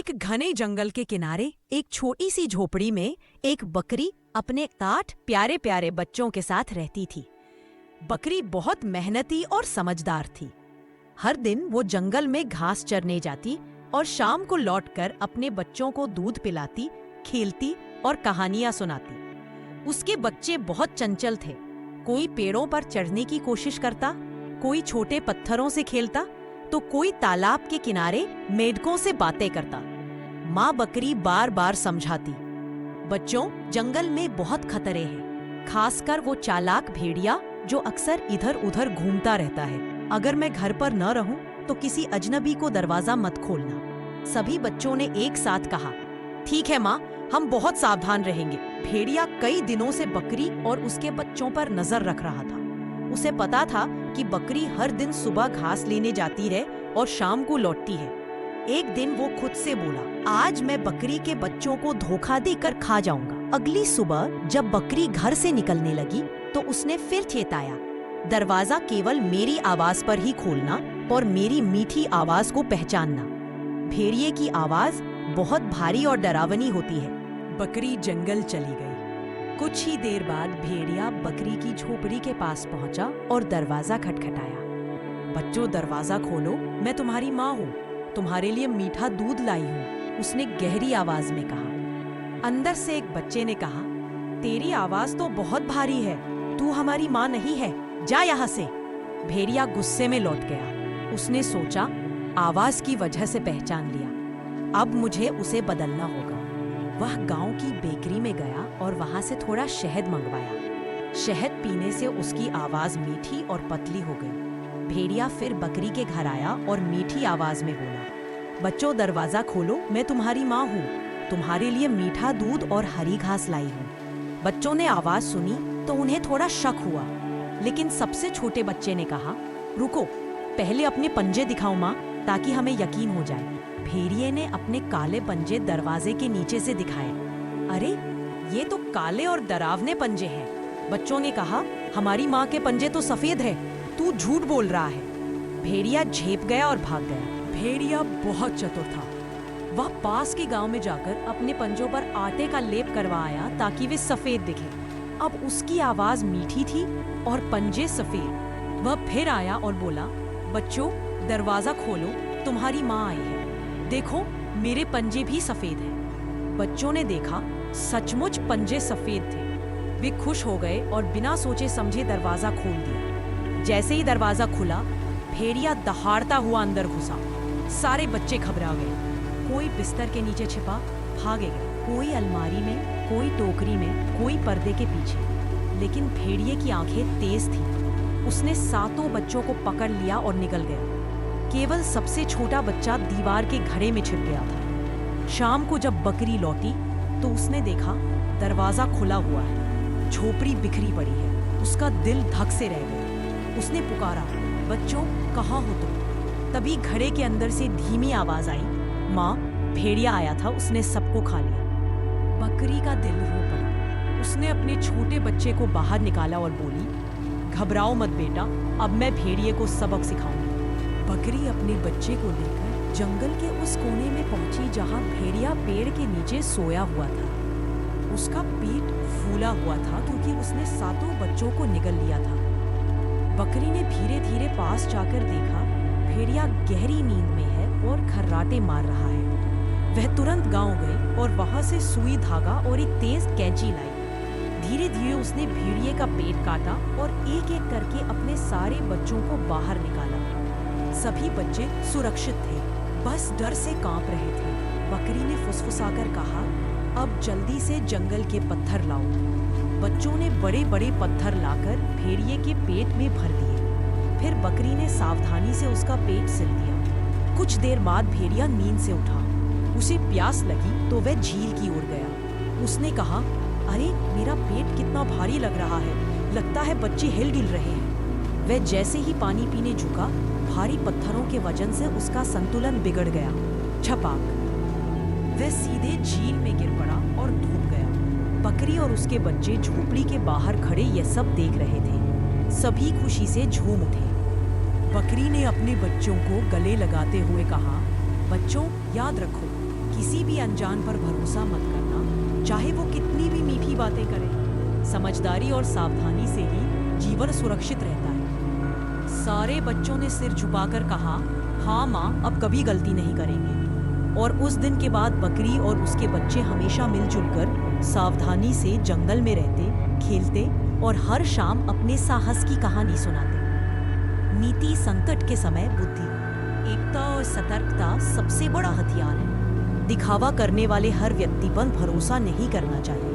एक घने जंगल के किनारे एक छोटी सी झोपड़ी में एक बकरी अपने 8 प्यारे प्यारे बच्चों के साथ रहती थी। बकरी बहुत मेहनती और समझदार थी। हर दिन वो जंगल में घास चरने जाती और शाम को लौटकर अपने बच्चों को दूध पिलाती, खेलती और कहानियां सुनाती। उसके बच्चे बहुत चंचल थे। कोई पेड़ों पर चढ़ने की कोशिश करता, कोई छोटे पत्थरों से खेलता, तो कोई तालाब के किनारे मेढकों से बातें करता। माँ बकरी बार बार समझाती, बच्चों, जंगल में बहुत खतरे हैं, खासकर वो चालाक भेड़िया जो अक्सर इधर उधर घूमता रहता है। अगर मैं घर पर न रहूं तो किसी अजनबी को दरवाजा मत खोलना। सभी बच्चों ने एक साथ कहा, ठीक है माँ, हम बहुत सावधान रहेंगे। भेड़िया कई दिनों से बकरी और उसके बच्चों पर नजर रख रहा था। उसे पता था कि बकरी हर दिन सुबह घास लेने जाती है और शाम को लौटती है। एक दिन वो खुद से बोला, आज मैं बकरी के बच्चों को धोखा देकर खा जाऊंगा। अगली सुबह जब बकरी घर से निकलने लगी तो उसने फिर चेताया, दरवाजा केवल मेरी आवाज पर ही खोलना और मेरी मीठी आवाज को पहचानना। भेड़िए की आवाज बहुत भारी और डरावनी होती है। बकरी जंगल चली गई। कुछ ही देर बाद भेड़िया बकरी की झोपड़ी के पास पहुंचा और दरवाजा खटखटाया। बच्चों, दरवाजा खोलो, मैं तुम्हारी माँ हूँ, तुम्हारे लिए मीठा दूध लाई हूँ, उसने गहरी आवाज में कहा। अंदर से एक बच्चे ने कहा, तेरी आवाज तो बहुत भारी है, तू हमारी माँ नहीं है, जा यहाँ से। भेड़िया गुस्से में लौट गया। उसने सोचा, आवाज की वजह से पहचान लिया, अब मुझे उसे बदलना होगा। वह गांव की बेकरी में गया और वहां से थोड़ा शहद मंगवाया। शहद पीने से उसकी आवाज मीठी और पतली हो गई। भेड़िया फिर बकरी के घर आया और मीठी आवाज में बोला, बच्चों, दरवाजा खोलो, मैं तुम्हारी माँ हूँ, तुम्हारे लिए मीठा दूध और हरी घास लाई हूँ। बच्चों ने आवाज सुनी तो उन्हें थोड़ा शक हुआ, लेकिन सबसे छोटे बच्चे ने कहा, रुको, पहले अपने पंजे दिखाओ माँ, ताकि हमें यकीन हो जाए। भेड़िए ने अपने काले पंजे दरवाजे के नीचे से दिखाए। अरे, ये तो काले और डरावने पंजे हैं। बच्चों ने कहा, हमारी माँ के पंजे तो सफेद है, तू झूठ बोल रहा है। भेड़िया झेप गया और भाग गया। भेड़िया बहुत चतुर था। वह पास के गांव में जाकर अपने पंजों पर आटे का लेप करवाया ताकि वे सफेद दिखे। अब उसकी आवाज मीठी थी और पंजे सफेद। वह फिर आया और बोला, बच्चों, दरवाजा खोलो, तुम्हारी माँ आई है, देखो, मेरे पंजे भी सफेद हैं। बच्चों ने देखा, सचमुच पंजे सफेद थे। वे खुश हो गए और बिना सोचे समझे दरवाजा खोल दिया। जैसे ही दरवाजा खुला, भेड़िया दहाड़ता हुआ अंदर घुसा। सारे बच्चे घबरा गए। कोई बिस्तर के नीचे छिपा भागे गया, कोई अलमारी में, कोई टोकरी में, कोई पर्दे के पीछे। लेकिन भेड़िए की आंखें तेज थीं। उसने सातों बच्चों को पकड़ लिया और निकल गया। केवल सबसे छोटा बच्चा दीवार के घड़े में छिप गया था। शाम को जब बकरी लौटी तो उसने देखा, दरवाजा खुला हुआ है, झोपड़ी बिखरी पड़ी है। उसका दिल धक से रह गया। उसने पुकारा, बच्चों, कहाँ हो तुम? तभी घड़े के अंदर से धीमी आवाज आई, माँ, भेड़िया आया था, उसने सबको खा लिया। बकरी का दिल रो पड़ा। उसने अपने छोटे बच्चे को बाहर निकाला और बोली, घबराओ मत बेटा, अब मैं भेड़िए को सबक सिखाऊंगी। बकरी अपने बच्चे को लेकर जंगल के उस कोने में पहुंची जहां भेड़िया पेड़ के नीचे सोया हुआ था। उसका पेट फूला हुआ था क्योंकि उसने सातों बच्चों को निगल लिया था। बकरी ने धीरे धीरे पास जाकर देखा, भेड़िया गहरी नींद में है और खर्राटे मार रहा है। वह तुरंत गांव गई और वहां से सुई धागा और एक तेज कैंची लाई। धीरे धीरे उसने भेड़िए का पेट काटा और एक एक करके अपने सारे बच्चों को बाहर निकाला। सभी बच्चे सुरक्षित थे, बस डर से कांप रहे थे। बकरी ने फुसफुसाकर कहा, अब जल्दी से जंगल के पत्थर लाओ। बच्चों ने बड़े बड़े पत्थर लाकर भेड़िए के पेट में भर दिए। फिर बकरी ने सावधानी से उसका पेट सिल दिया। कुछ देर बाद भेड़िया नींद से उठा। उसे प्यास लगी तो वह झील की ओर गया। उसने कहा, अरे, मेरा पेट कितना भारी लग रहा है, लगता है बच्चे हिल गिल रहे हैं। वह जैसे ही पानी पीने झुका, भारी पत्थरों के वजन से उसका संतुलन बिगड़ गया। छपाक, वह सीधे झील में गिर पड़ा और डूब गया। बकरी और उसके बच्चे झोपड़ी के बाहर खड़े ये सब देख रहे थे। सभी खुशी से झूम उठे। बकरी ने अपने बच्चों को गले लगाते हुए कहा, बच्चों, याद रखो किसी भी अनजान पर भरोसा मत करना, चाहे वो कितनी भी मीठी बातें करे। समझदारी और सावधानी से ही जीवन सुरक्षित रहता है। सारे बच्चों ने सिर झुकाकर कहा, हाँ माँ, अब कभी गलती नहीं करेंगे। और उस दिन के बाद बकरी और उसके बच्चे हमेशा मिलजुल कर सावधानी से जंगल में रहते, खेलते और हर शाम अपने साहस की कहानी सुनाते। नीति संकट के समय बुद्धि, एकता और सतर्कता सबसे बड़ा हथियार है। दिखावा करने वाले हर व्यक्ति पर भरोसा नहीं करना चाहिए।